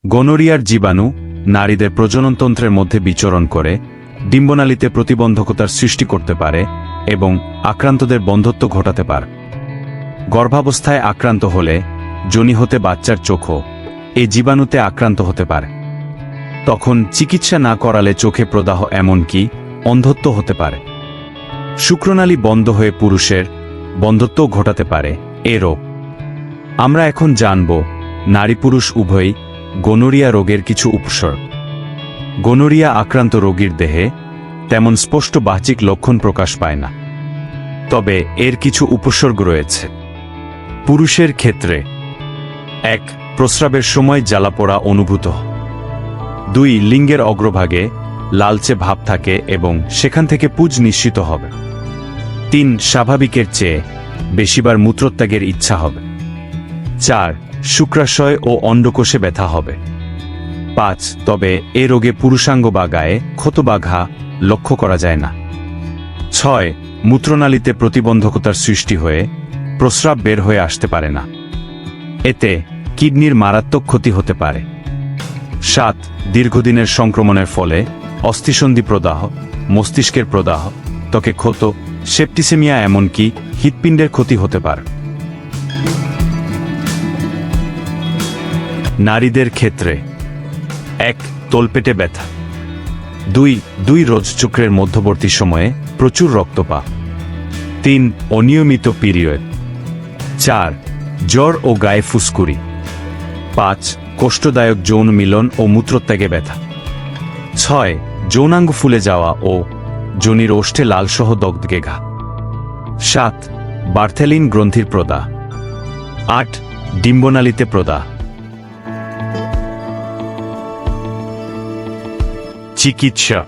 গনোরিয়ার জীবাণু নারীদের প্রজননতন্ত্রের মধ্যে বিচরণ করে ডিম্বনালীতে প্রতিবন্ধকতার সৃষ্টি করতে পারে এবং আক্রান্তদের বন্ধ্যত্ব ঘটাতে পারে। গর্ভাবস্থায় আক্রান্ত হলে যোনি হতে বাচ্চার চোখও এই জীবাণুতে আক্রান্ত হতে পারে। তখন চিকিৎসা না করালে চোখে প্রদাহ এমনকি অন্ধত্ব হতে পারে। শুক্রনালী বন্ধ হয়ে পুরুষের বন্ধ্যত্ব ঘটাতে পারে এ রোগ। আমরা এখন জানব নারী পুরুষ উভয়ই গনোরিয়া রোগের কিছু উপসর্গ। গনোরিয়া আক্রান্ত রোগীর দেহে তেমন স্পষ্ট বাহ্যিক লক্ষণ প্রকাশ পায় না, তবে এর কিছু উপসর্গ রয়েছে। পুরুষের ক্ষেত্রে 1. প্রস্রাবের সময় জ্বালাপোড়া অনুভূত। 2. লিঙ্গের অগ্রভাগে লালচে ভাব থাকে এবং সেখান থেকে পুজ নিঃসৃত হবে। 3. স্বাভাবিকের চেয়ে বেশিবার মূত্রত্যাগের ইচ্ছা হবে। 4. শুক্রাশয় ও অন্ডকোষে ব্যথা হবে। 5. তবে এ রোগে পুরুষাঙ্গ বা গায়ে ক্ষত বা ঘা লক্ষ্য করা যায় না। 6. মূত্রনালীতে প্রতিবন্ধকতার সৃষ্টি হয়ে প্রস্রাব বের হয়ে আসতে পারে না। এতে কিডনির মারাত্মক ক্ষতি হতে পারে। 7. দীর্ঘদিনের সংক্রমণের ফলে অস্থিসন্ধি প্রদাহ, মস্তিষ্কের প্রদাহ, ত্বকে ক্ষত, সেপ্টিসেমিয়া এমনকি হৃৎপিণ্ডের ক্ষতি হতে পারে। নারীদের ক্ষেত্রে 1. তলপেটে ব্যথা। 2. রোজচক্রের মধ্যবর্তী সময়ে প্রচুর রক্তপাত। 3. অনিয়মিত পিরিয়ড। 4. জ্বর ও গায়ে ফুসকুড়ি। 5. কষ্টদায়ক যৌন মিলন ও মূত্রত্যাগে ব্যথা। 6. যৌনাঙ্গ ফুলে যাওয়া ও যোনির ওষ্ঠে লালসহ দগদগে ঘা। 7. বার্থেলিন গ্রন্থির প্রদাহ। 8. ডিম্বনালীতে প্রদাহ। চিকিৎসা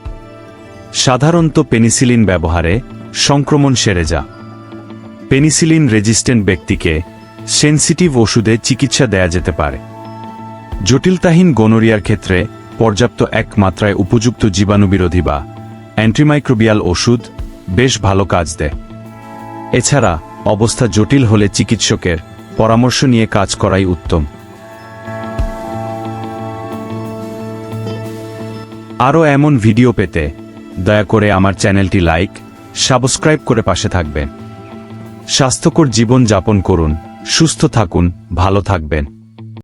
সাধারণত পেনিসিলিন ব্যবহারে সংক্রমণ সেরে যা। পেনিসিলিন রেজিস্ট্যান্ট ব্যক্তিকে সেনসিটিভ ওষুধে চিকিৎসা দেয়া যেতে পারে। জটিলতাহীন গনোরিয়ার ক্ষেত্রে পর্যাপ্ত এক মাত্রায় উপযুক্ত জীবাণুবিরোধী বা অ্যান্টিমাইক্রোবিয়াল ওষুধ বেশ ভালো কাজ দেয়। এছাড়া অবস্থা জটিল হলে চিকিৎসকের পরামর্শ নিয়ে কাজ করাই উত্তম। আরও এমন ভিডিও পেতে দয়া করে আমার চ্যানেলটি লাইক, সাবস্ক্রাইব করে পাশে থাকবেন। স্বাস্থ্যকর জীবন যাপন করুন, সুস্থ থাকুন, ভালো থাকবেন।